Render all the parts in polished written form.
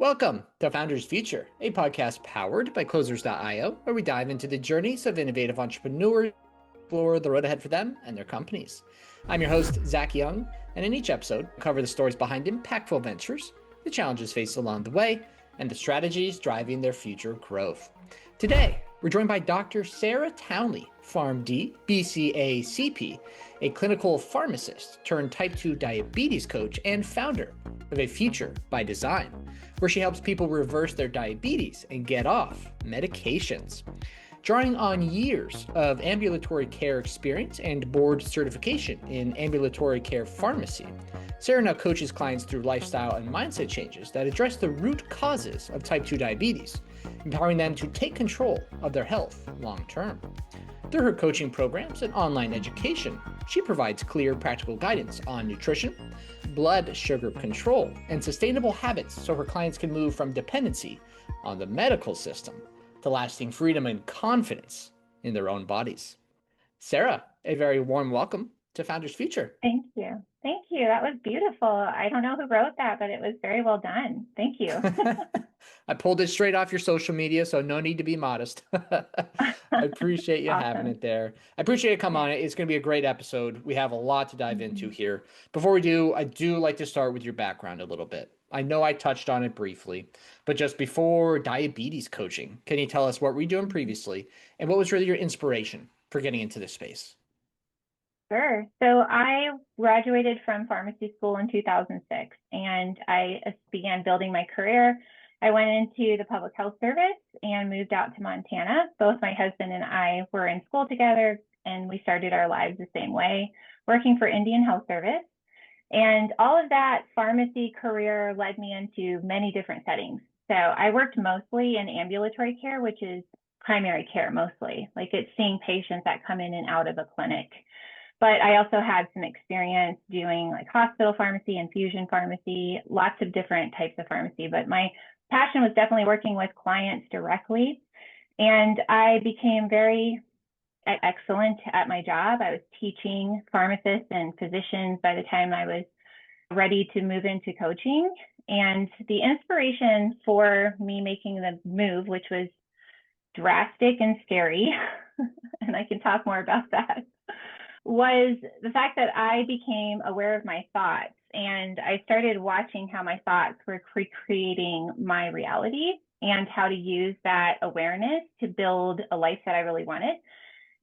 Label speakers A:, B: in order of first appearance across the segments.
A: Welcome to Founders Future, a podcast powered by Closers.io, where we dive into the journeys of innovative entrepreneurs, explore the road ahead for them and their companies. I'm your host, Zach Young, and in each episode, we cover the stories behind impactful ventures, the challenges faced along the way, and the strategies driving their future growth. Today, we're joined by Dr. Sarah Townley, PharmD, BCA-CP, a clinical pharmacist turned type 2 diabetes coach and founder of A Future by Design, where she helps people reverse their diabetes and get off medications. Drawing on years of ambulatory care experience and board certification in ambulatory care pharmacy, Sarah now coaches clients through lifestyle and mindset changes that address the root causes of type 2 diabetes, empowering them to take control of their health long term. Through her coaching programs and online education, she provides clear, practical guidance on nutrition, blood sugar control, and sustainable habits so her clients can move from dependency on the medical system to lasting freedom and confidence in their own bodies. Sarah, a very warm welcome to Founders Future.
B: Thank you. Thank you. That was beautiful. I don't know who wrote that, but it was very well done. Thank you.
A: I pulled it straight off your social media, so no need to be modest. I appreciate you having it there. I appreciate you coming on. It's going to be a great episode. We have a lot to dive into here. Before we do, I do like to start with your background a little bit. I know I touched on it briefly, but just before diabetes coaching, can you tell us what were you doing previously and what was really your inspiration for getting into this space?
B: Sure. So I graduated from pharmacy school in 2006, and I began building my career. I went into the public health service and moved out to Montana. Both my husband and I were in school together, and we started our lives the same way, working for Indian Health Service. And all of that pharmacy career led me into many different settings. So I worked mostly in ambulatory care, which is primary care mostly. Like it's seeing patients that come in and out of a clinic. But I also had some experience doing like hospital pharmacy, infusion pharmacy, lots of different types of pharmacy. But my passion was definitely working with clients directly. And I became very excellent at my job. I was teaching pharmacists and physicians by the time I was ready to move into coaching. And the inspiration for me making the move, which was drastic and scary, and I can talk more about that, was the fact that I became aware of my thoughts, and I started watching how my thoughts were recreating my reality and how to use that awareness to build a life that I really wanted.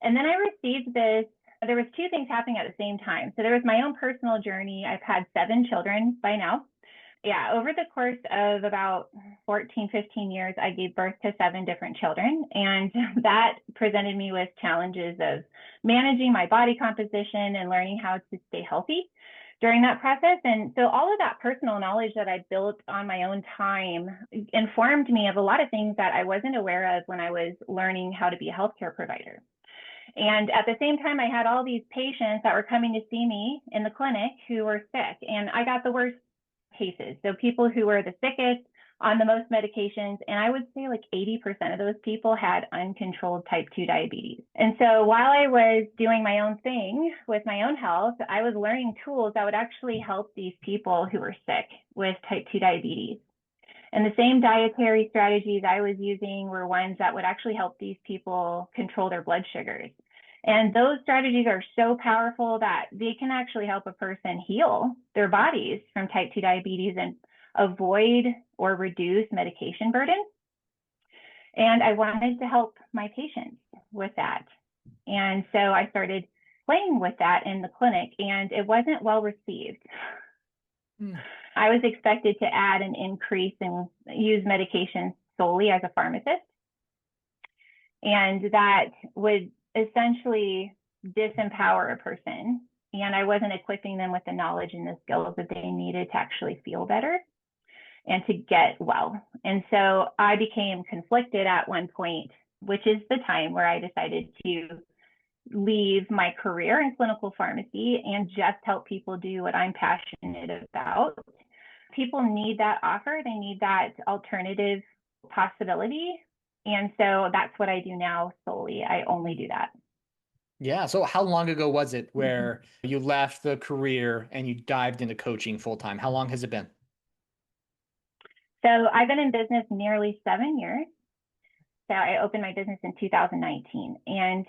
B: And then I received this, there was two things happening at the same time. So there was my own personal journey. I've had 7 children by now. Yeah, over the course of about 14, 15 years, I gave birth to 7 different children. And that presented me with challenges of managing my body composition and learning how to stay healthy during that process. And so all of that personal knowledge that I built on my own time informed me of a lot of things that I wasn't aware of when I was learning how to be a healthcare provider. And at the same time, I had all these patients that were coming to see me in the clinic who were sick, and I got the worst cases. So people who were the sickest, on the most medications, and I would say like 80% of those people had uncontrolled type 2 diabetes. And so while I was doing my own thing with my own health, I was learning tools that would actually help these people who were sick with type 2 diabetes. And the same dietary strategies I was using were ones that would actually help these people control their blood sugars. And those strategies are so powerful that they can actually help a person heal their bodies from type 2 diabetes and avoid or reduce medication burden. And I wanted to help my patients with that. And so I started playing with that in the clinic, and it wasn't well received. I was expected to add an increase and use medication solely as a pharmacist. And that would essentially disempower a person. And I wasn't equipping them with the knowledge and the skills that they needed to actually feel better and to get well. And so I became conflicted at one point, which is the time where I decided to leave my career in clinical pharmacy and just help people do what I'm passionate about. People need that offer. They need that alternative possibility. And so that's what I do now solely. I only do that.
A: Yeah. So how long ago was it where you left the career and you dived into coaching full time? How long has it been?
B: So I've been in business nearly 7 years. So I opened my business in 2019. And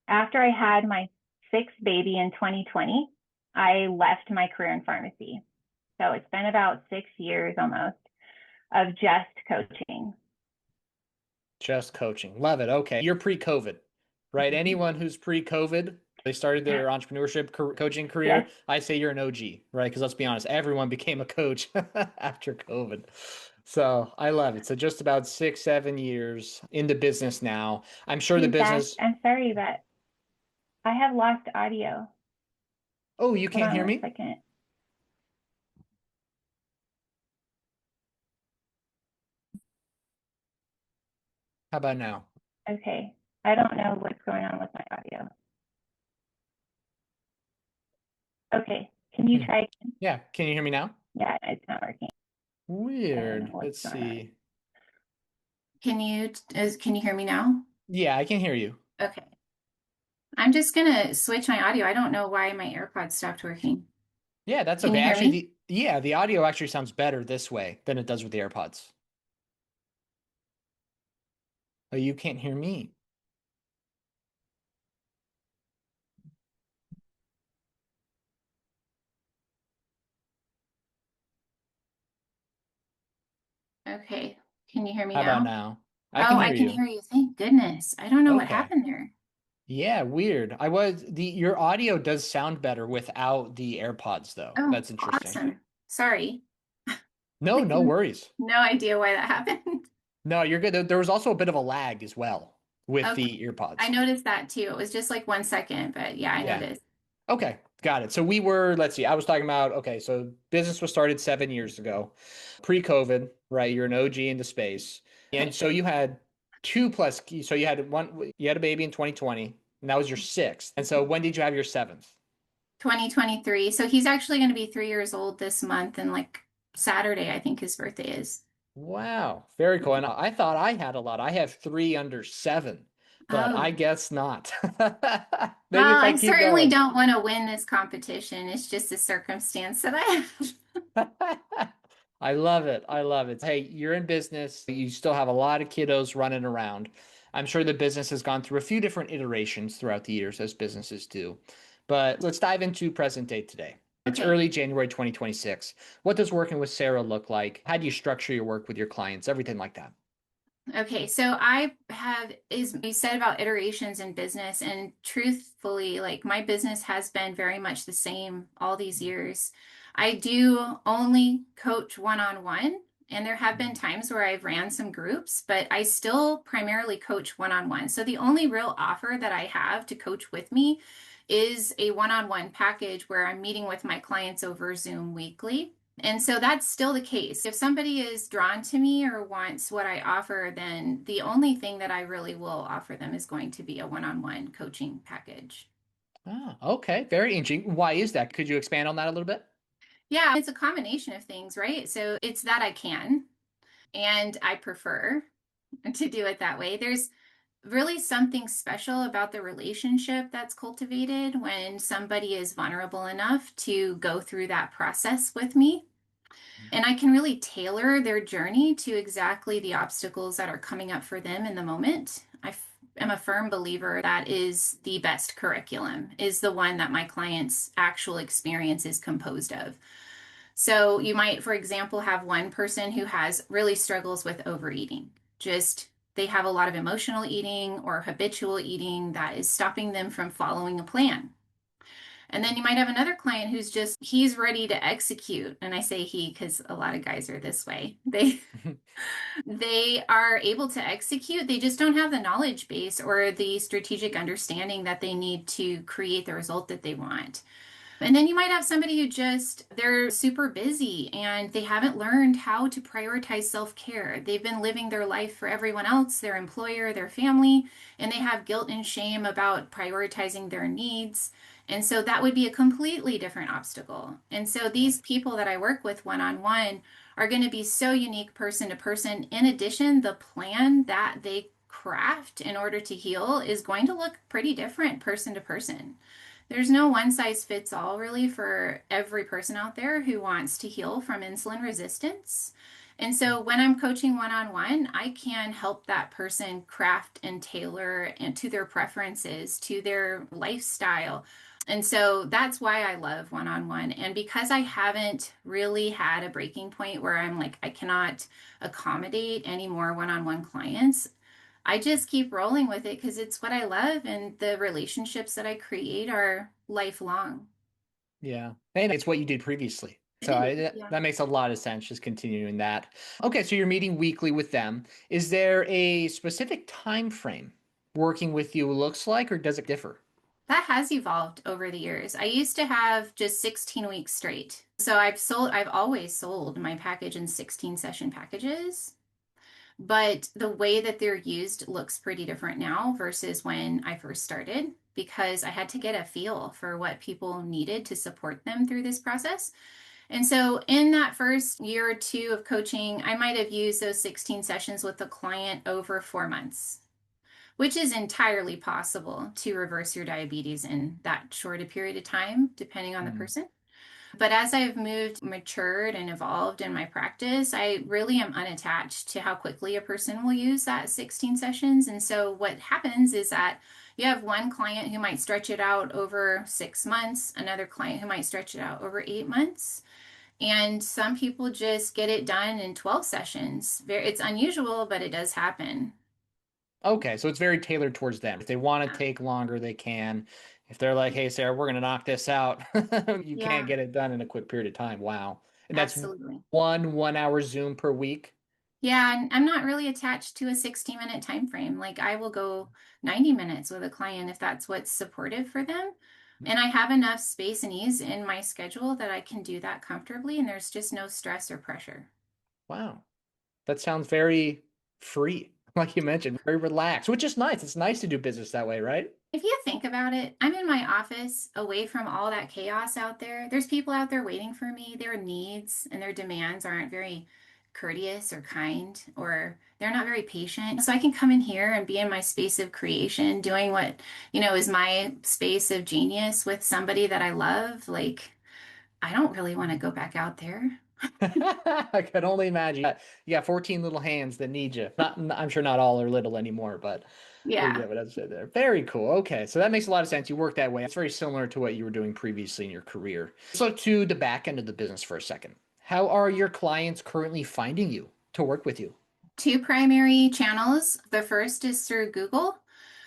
B: after I had my sixth baby in 2020, I left my career in pharmacy. So it's been about 6 years almost of just coaching.
A: Just coaching. Love it. Okay. You're pre-COVID, right? Anyone who's pre-COVID, they started their entrepreneurship coaching
B: Yes,
A: career. I say you're an OG, right? Because let's be honest, everyone became a coach after COVID. So I love it. So just about 6, 7 years into business now. I'm sure the
B: hey Zach,
A: business.
B: I'm sorry, but I have lost audio.
A: Oh, you
B: Hold
A: can't
B: on
A: hear
B: one
A: me?
B: second.
A: How about now?
B: Okay, I don't know what's going on with my audio. Okay, can you
A: Hmm.
B: try again?
A: Yeah. Can you hear me now?
B: Yeah, it's not working. I don't know
A: Weird.
B: what's
A: Let's
B: going on.
A: see.
C: Can you hear me now?
A: Yeah, I can hear you.
C: Okay. I'm just gonna switch my audio. I don't know why my AirPods stopped working.
A: Yeah, that's
C: Can
A: okay.
C: you hear
A: Actually,
C: me?
A: the audio actually sounds better this way than it does with the AirPods. Oh, you can't hear me.
C: Okay. Can you hear me
A: How about
C: now?
A: now? I can
C: Oh,
A: hear
C: I can
A: you.
C: hear you. Thank goodness. I don't know what
A: Okay.
C: happened there.
A: Yeah, weird. I was the Your audio does sound better without the AirPods though.
C: Oh,
A: That's interesting.
C: awesome. Sorry.
A: No,
C: Like
A: no worries.
C: no idea why that happened.
A: No, you're good. There was also a bit of a lag as well with
C: Okay.
A: the
C: I
A: earpods.
C: noticed that too. It was just like 1 second, but yeah, I
A: Yeah.
C: noticed.
A: Okay, got it. So let's see, I was talking about, okay, so business was started 7 years ago, pre-COVID, right? You're an OG into space. And so you had so you had a baby in 2020, and that was your sixth. And so when did you have your seventh?
C: 2023. So he's actually going to be 3 years old this month, and like Saturday, I think his birthday is.
A: Wow, very cool. And I thought I had a lot. I have three under seven, but I
C: Oh,
A: guess not. Maybe
C: well,
A: if I
C: I
A: keep
C: certainly
A: going.
C: don't want to win this competition. It's just a circumstance that I have.
A: I love it. I love it. Hey, you're in business. You still have a lot of kiddos running around. I'm sure the business has gone through a few different iterations throughout the years, as businesses do. But let's dive into present day today. It's
C: Okay.
A: early January 2026. What does working with Sarah look like? How do you structure your work with your clients? Everything like that.
C: Okay. So I have, is you said about iterations in business, and truthfully, like my business has been very much the same all these years. I do only coach one-on-one, and there have been times where I've ran some groups, but I still primarily coach one-on-one. So the only real offer that I have to coach with me is a one-on-one package where I'm meeting with my clients over Zoom weekly. And so that's still the case. If somebody is drawn to me or wants what I offer, then the only thing that I really will offer them is going to be a one-on-one coaching package.
A: Ah, okay. Very interesting. Why is that? Could you expand on that a little bit?
C: Yeah, it's a combination of things, right? So it's that I can and I prefer to do it that way. There's really something special about the relationship that's cultivated when somebody is vulnerable enough to go through that process with me. And I can really tailor their journey to exactly the obstacles that are coming up for them in the moment. Am a firm believer that is the best curriculum, is the one that my client's actual experience is composed of. So you might, for example, have one person who has really struggles with overeating. Just they have a lot of emotional eating or habitual eating that is stopping them from following a plan. And then you might have another client who's just, he's ready to execute. And I say he because a lot of guys are this way. They are able to execute. They just don't have the knowledge base or the strategic understanding that they need to create the result that they want. And then you might have somebody who just, they're super busy and they haven't learned how to prioritize self care. They've been living their life for everyone else, their employer, their family, and they have guilt and shame about prioritizing their needs. And so that would be a completely different obstacle. And so these people that I work with one on one are going to be so unique person to person. In addition, the plan that they craft in order to heal is going to look pretty different person to person. There's no one size fits all really for every person out there who wants to heal from insulin resistance. And so when I'm coaching one-on-one, I can help that person craft and tailor and to their preferences, to their lifestyle. And so that's why I love one-on-one. And because I haven't really had a breaking point where I'm like, I cannot accommodate any more one-on-one clients, I just keep rolling with it because it's what I love and the relationships that I create are lifelong.
A: Yeah. And it's what you did previously.
C: It
A: So
C: is,
A: I,
C: yeah.
A: that makes a lot of sense, just continuing that. Okay, so you're meeting weekly with them. Is there a specific time frame working with you looks like, or does it differ?
C: That has evolved over the years. I used to have just 16 weeks straight. So I've always sold my package in 16 session packages, but the way that they're used looks pretty different now versus when I first started because I had to get a feel for what people needed to support them through this process. And so in that first year or two of coaching, I might have used those 16 sessions with the client over 4 months, which is entirely possible to reverse your diabetes in that short a period of time, depending on the
A: Mm.
C: person. But as I've moved, matured, and evolved in my practice, I really am unattached to how quickly a person will use that 16 sessions. And so what happens is that you have one client who might stretch it out over 6 months, another client who might stretch it out over 8 months. And some people just get it done in 12 sessions. It's unusual, but it does happen.
A: Okay, so it's very tailored towards them. If they want to
C: Yeah.
A: take longer, they can. If they're like, hey, Sarah, we're going to knock this out, you can't
C: Yeah,
A: get it done in a quick period of time. Wow. And that's
C: absolutely.
A: one hour Zoom per week.
C: Yeah, and I'm not really attached to a 60-minute time frame. Like I will go 90 minutes with a client if that's what's supportive for them. And I have enough space and ease in my schedule that I can do that comfortably, and there's just no stress or pressure.
A: Wow. That sounds very free, like you mentioned, very relaxed, which is nice. It's nice to do business that way, right?
C: If you think about it, I'm in my office away from all that chaos out there. There's people out there waiting for me. Their needs and their demands aren't very courteous or kind, or they're not very patient. So I can come in here and be in my space of creation, doing what, is my space of genius with somebody that I love. Like, I don't really want to go back out there.
A: I can only imagine. You got 14 little hands that need you. I'm sure not all are little anymore, but we
C: Yeah.
A: get what I said there. Very cool. Okay, so that makes a lot of sense. You work that way. It's very similar to what you were doing previously in your career. So to the back end of the business for a second. How are your clients currently finding you to work with you?
C: Two primary channels. The first is through Google.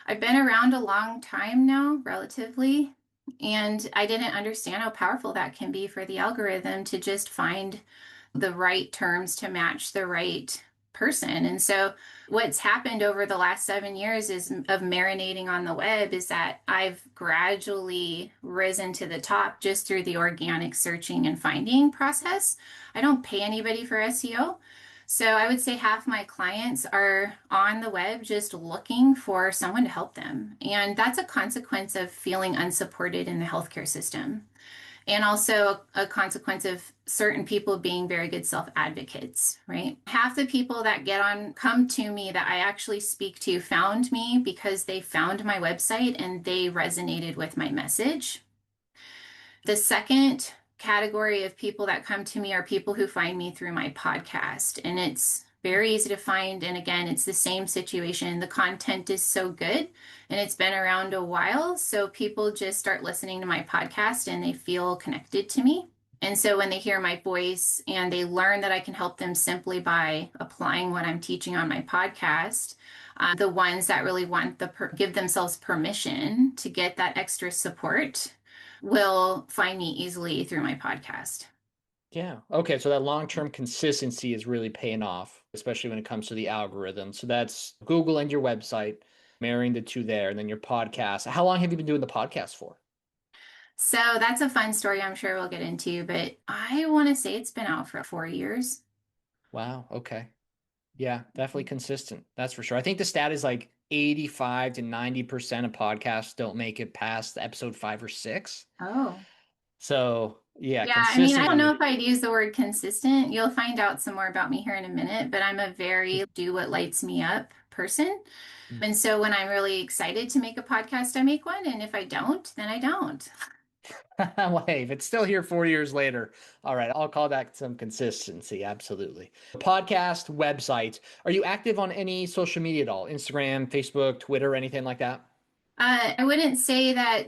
C: I've been around a long time now, relatively, and I didn't understand how powerful that can be for the algorithm to just find the right terms to match the right person. And so what's happened over the last 7 years is of marinating on the web is that I've gradually risen to the top just through the organic searching and finding process. I don't pay anybody for SEO. So I would say half my clients are on the web just looking for someone to help them. And that's a consequence of feeling unsupported in the healthcare system. And also a consequence of certain people being very good self advocates, right? Half the people that come to me that I actually speak to found me because they found my website and they resonated with my message. The second category of people that come to me are people who find me through my podcast. And it's very easy to find. And again, it's the same situation. The content is so good and it's been around a while. So people just start listening to my podcast and they feel connected to me. And so when they hear my voice and they learn that I can help them simply by applying what I'm teaching on my podcast, the ones that really want give themselves permission to get that extra support will find me easily through my podcast.
A: Yeah. Okay. So that long-term consistency is really paying off, especially when it comes to the algorithm. So that's Google and your website, marrying the two there, and then your podcast. How long have you been doing the podcast for?
C: So that's a fun story I'm sure we'll get into, but I want to say it's been out for 4 years.
A: Wow. Okay. Yeah, definitely consistent. That's for sure. I think the stat is like 85 to 90% of podcasts don't make it past episode 5 or 6.
C: Oh.
A: So yeah,
C: Yeah, I mean, I don't know
A: consistency.
C: if I'd use the word consistent. You'll find out some more about me here in a minute, but I'm a very do what lights me up person. And so when I'm really excited to make a podcast, I make one. And if I don't, then I don't.
A: Wave. It's still here 4 years later. All right, I'll call that some consistency. Absolutely. Podcast, website. Are you active on any social media at all? Instagram, Facebook, Twitter, anything like that?
C: I wouldn't say that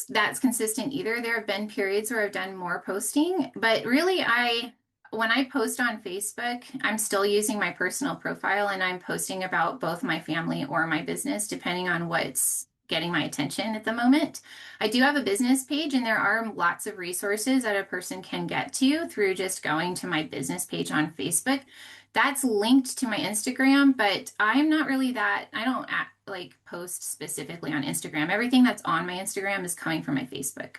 C: that's consistent either. There have been periods where I've done more posting, but really when I post on Facebook, I'm still using my personal profile and I'm posting about both my family or my business, depending on what's getting my attention at the moment. I do have a business page and there are lots of resources that a person can get to through just going to my business page on Facebook. That's linked to my Instagram, but I'm not really I don't like post specifically on Instagram. Everything that's on my Instagram is coming from my Facebook.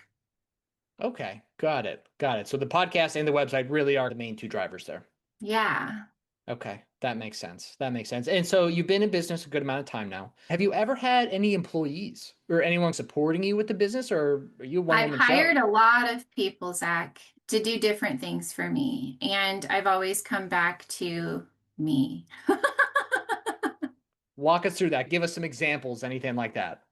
A: Okay, got it. Got it. So the podcast and the website really are the main two drivers there.
C: Yeah.
A: Okay, that makes sense. That makes sense. And so you've been in business a good amount of time now. Have you ever had any employees or anyone supporting you with the business, or are you a
C: I've
A: one-woman show?
C: hired a lot of people, Zach, to do different things for me. And I've always come back to me.
A: Walk us through that. Give us some examples, anything like that.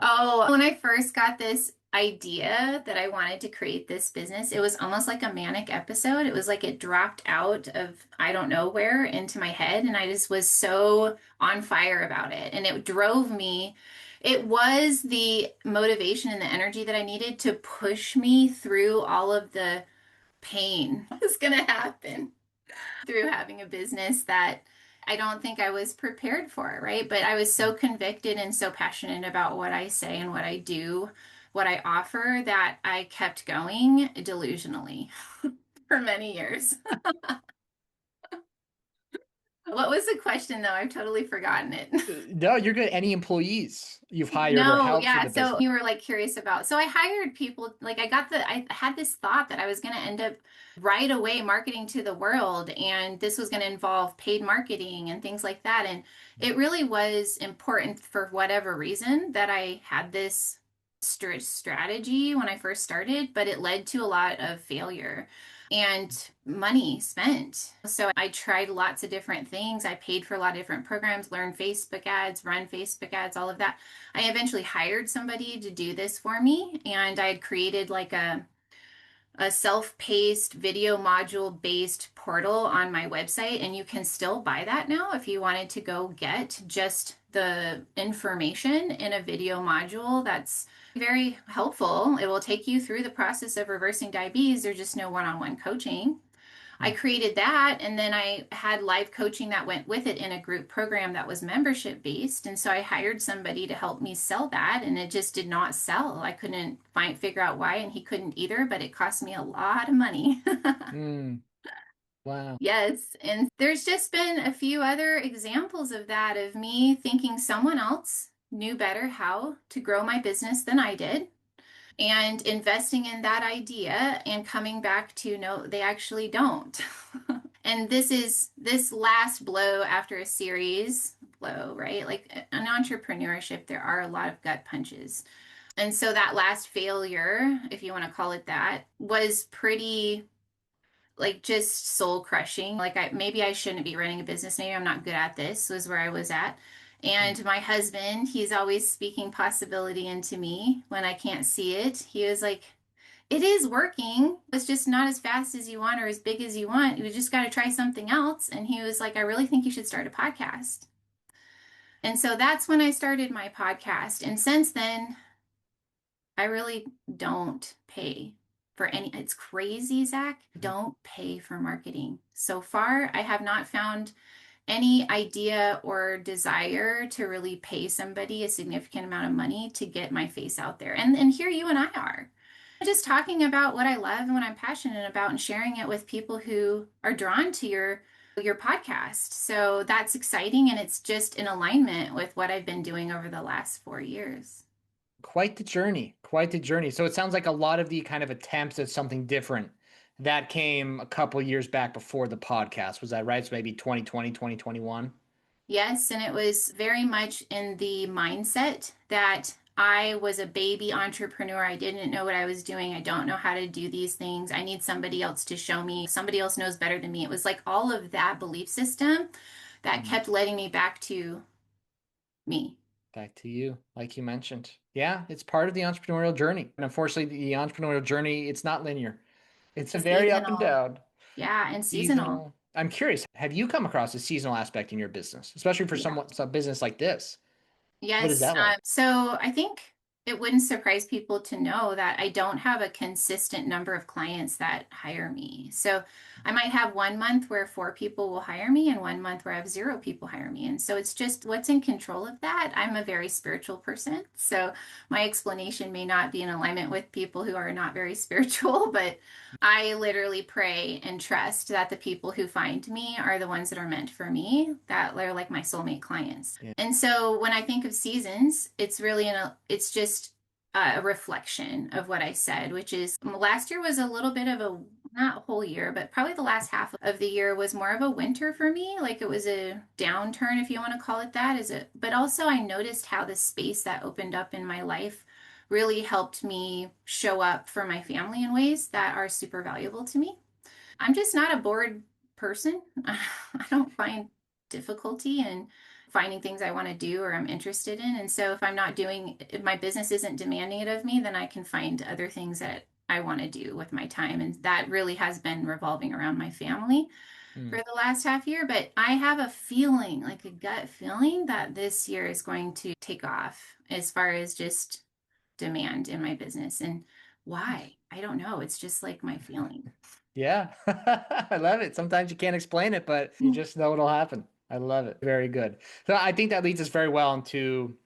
C: Oh, when I first got this idea that I wanted to create this business, it was almost like a manic episode. It was like it dropped out of I don't know where into my head, and I just was so on fire about it. And it drove me. It was the motivation and the energy that I needed to push me through all of the pain that was going to happen through having a business that I don't think I was prepared for, right? But I was so convicted and so passionate about what I say and what I do, what I offer, that I kept going delusionally for many years. What was the question, though? I've totally forgotten it.
A: No, you're good. Any employees you've hired or
C: No,
A: helped with
C: yeah.
A: the
C: So
A: business?
C: you were like curious about. So I hired people, like I had this thought that I was going to end up right away marketing to the world, and this was going to involve paid marketing and things like that. And it really was important for whatever reason that I had this strategy when I first started, but it led to a lot of failure and money spent. So I tried lots of different things. I paid for a lot of different programs, learned Facebook ads, run Facebook ads, all of that. I eventually hired somebody to do this for me, and I had created like a self-paced video module based portal on my website, and you can still buy that now if you wanted to go get just the information in a video module. That's very helpful. It will take you through the process of reversing diabetes. There's just no one-on-one coaching. I created that, and then I had live coaching that went with it in a group program that was membership based. And so I hired somebody to help me sell that, and it just did not sell. I couldn't figure out why, and he couldn't either, but it cost me a lot of money.
A: Mm, wow.
C: Yes, and there's just been a few other examples of that, of me thinking someone else knew better how to grow my business than I did, and investing in that idea and coming back to no, they actually don't. And this last blow after a series blow, right? Like in entrepreneurship, there are a lot of gut punches. And so that last failure, if you want to call it that, was pretty like just soul crushing. Like maybe I shouldn't be running a business. Maybe I'm not good at this, was where I was at. And my husband, he's always speaking possibility into me when I can't see it. He was like, it is working. It's just not as fast as you want or as big as you want. You just got to try something else. And he was like, I really think you should start a podcast. And so that's when I started my podcast. And since then, I really don't pay for any. It's crazy, Zach. Don't pay for marketing. So far, I have not found any idea or desire to really pay somebody a significant amount of money to get my face out there. And here you and I are just talking about what I love and what I'm passionate about and sharing it with people who are drawn to your podcast. So that's exciting, and it's just in alignment with what I've been doing over the last 4 years.
A: Quite the journey. Quite the journey. So it sounds like a lot of the kind of attempts at something different that came a couple years back before the podcast. Was that right? So maybe 2020, 2021.
C: Yes, and it was very much in the mindset that I was a baby entrepreneur. I didn't know what I was doing. I don't know how to do these things. I need somebody else to show me. Somebody else knows better than me. It was like all of that belief system that kept letting me back to me.
A: Back to you, like you mentioned. Yeah, it's part of the entrepreneurial journey. And unfortunately, the entrepreneurial journey, it's not linear. It's a
C: It's
A: very up and
C: seasonal.
A: down.
C: Yeah, and seasonal.
A: Seasonal. I'm curious, have you come across a seasonal aspect in your business, especially for
C: Yeah.
A: some business like this? What is
C: Yes.
A: that like?
C: So I think it wouldn't surprise people to know that I don't have a consistent number of clients that hire me. So I might have 1 month where 4 people will hire me and 1 month where I have 0 people hire me. And so it's just what's in control of that. I'm a very spiritual person. So my explanation may not be in alignment with people who are not very spiritual, but I literally pray and trust that the people who find me are the ones that are meant for me, that are like my soulmate clients.
A: Yeah.
C: And so when I think of seasons, it's really it's just a reflection of what I said, which is last year was a little bit of a, not whole year, but probably the last half of the year was more of a winter for me. Like it was a downturn, if you want to call it that. But also I noticed how the space that opened up in my life really helped me show up for my family in ways that are super valuable to me. I'm just not a bored person. I don't find difficulty in finding things I want to do or I'm interested in. And so if my business isn't demanding it of me, then I can find other things that I want to do with my time. And that really has been revolving around my family for
A: Mm.
C: the last half year. But I have a feeling, like a gut feeling, that this year is going to take off as far as just demand in my business. And why? I don't know. It's just like my feeling.
A: Yeah, I love it. Sometimes you can't explain it, but you just know it'll happen. I love it. Very good. So I think that leads us very well into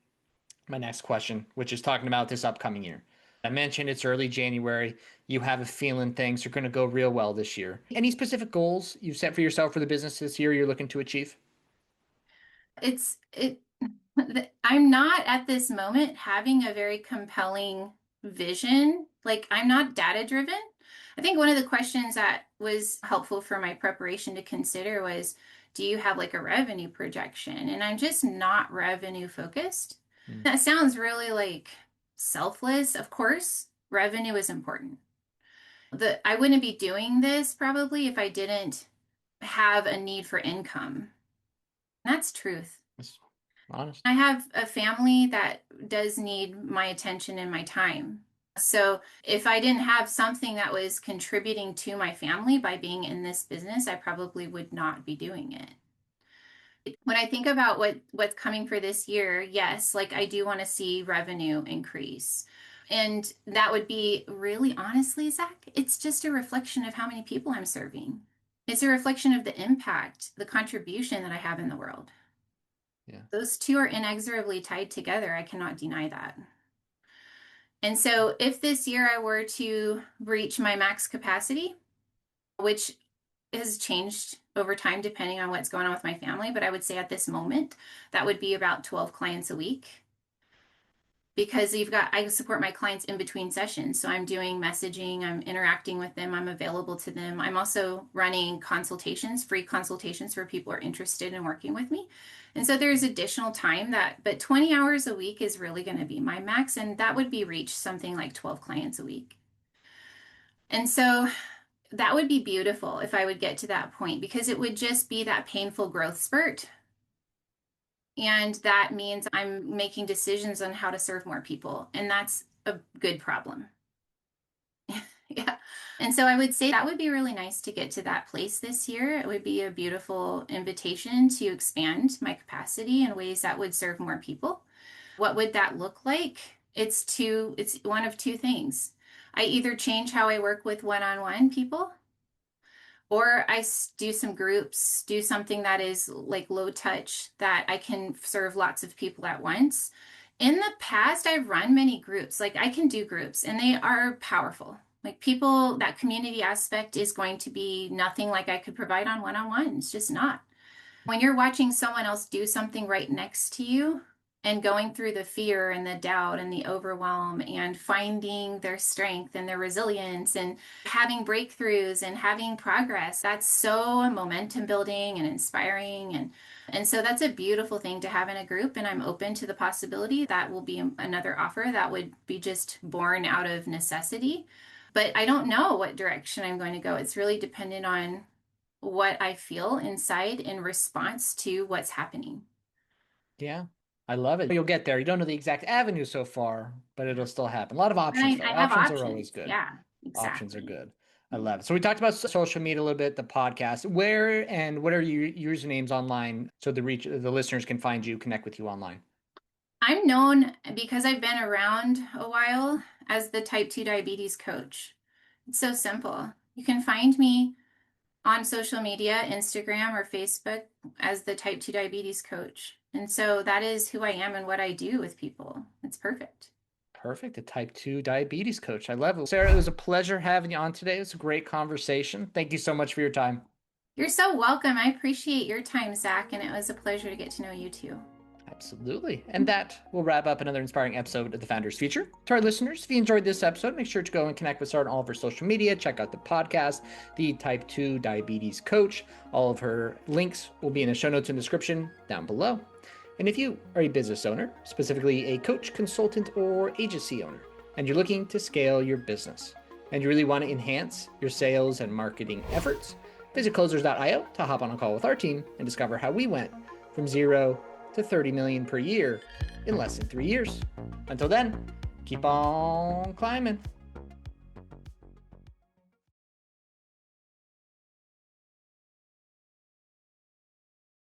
A: my next question, which is talking about this upcoming year. I mentioned it's early January. You have a feeling things are going to go real well this year. Any specific goals you set for yourself for the business this year you're looking to achieve?
C: It's it I'm not at this moment having a very compelling vision. Like I'm not data driven. I think one of the questions that was helpful for my preparation to consider was, do you have like a revenue projection? And I'm just not revenue focused.
A: Mm.
C: That sounds really like selfless. Of course, revenue is important. I wouldn't be doing this probably if I didn't have a need for income. That's truth.
A: That's honest.
C: I have a family that does need my attention and my time. So if I didn't have something that was contributing to my family by being in this business, I probably would not be doing it. When I think about what's coming for this year, yes, like I do want to see revenue increase. And that would be really honestly, Zach, it's just a reflection of how many people I'm serving. It's a reflection of the impact, the contribution that I have in the world.
A: Yeah.
C: Those two are inexorably tied together. I cannot deny that. And so, if this year I were to reach my max capacity, which has changed over time depending on what's going on with my family, but I would say at this moment, that would be about 12 clients a week. Because I support my clients in between sessions. So I'm doing messaging, I'm interacting with them, I'm available to them. I'm also running consultations, free consultations for people who are interested in working with me. And so there's additional time but 20 hours a week is really going to be my max. And that would be reached something like 12 clients a week. And so that would be beautiful if I would get to that point because it would just be that painful growth spurt. And that means I'm making decisions on how to serve more people. And that's a good problem. Yeah. And so I would say that would be really nice to get to that place this year. It would be a beautiful invitation to expand my capacity in ways that would serve more people. What would that look like? It's one of two things. I either change how I work with one-on-one people, or I do some groups, do something that is like low touch that I can serve lots of people at once. In the past, I've run many groups. Like I can do groups and they are powerful. Like people, that community aspect is going to be nothing like I could provide on one-on-one. It's just not. When you're watching someone else do something right next to you and going through the fear and the doubt and the overwhelm and finding their strength and their resilience and having breakthroughs and having progress, that's so momentum building and inspiring. And so that's a beautiful thing to have in a group. And I'm open to the possibility that will be another offer that would be just born out of necessity. But I don't know what direction I'm going to go. It's really dependent on what I feel inside in response to what's happening.
A: Yeah. I love it. You'll get there. You don't know the exact avenue so far, but it'll still happen. A lot of options, though.
C: I have
A: Options are always
C: options.
A: good.
C: Yeah,
A: Options are
C: exactly.
A: good. I love it. So we talked about social media a little bit, the podcast. Where and what are your usernames online so the listeners can find you, connect with you online?
C: I'm known because I've been around a while as the type 2 diabetes coach. It's so simple. You can find me on social media, Instagram or Facebook, as the type 2 diabetes coach. And so that is who I am and what I do with people. It's perfect.
A: Perfect. A type 2 diabetes coach. I love it. Sarah, it was a pleasure having you on today. It was a great conversation. Thank you so much for your time.
C: You're so welcome. I appreciate your time, Zach, and it was a pleasure to get to know you too.
A: Absolutely. And that will wrap up another inspiring episode of The Founder's Future. To our listeners, if you enjoyed this episode, make sure to go and connect with Sarah on all of her social media. Check out the podcast, The Type 2 Diabetes Coach. All of her links will be in the show notes and description down below. And if you are a business owner, specifically a coach, consultant, or agency owner, and you're looking to scale your business, and you really want to enhance your sales and marketing efforts, visit closers.io to hop on a call with our team and discover how we went from 0 to 30 million per year in less than 3 years. Until then, keep on climbing.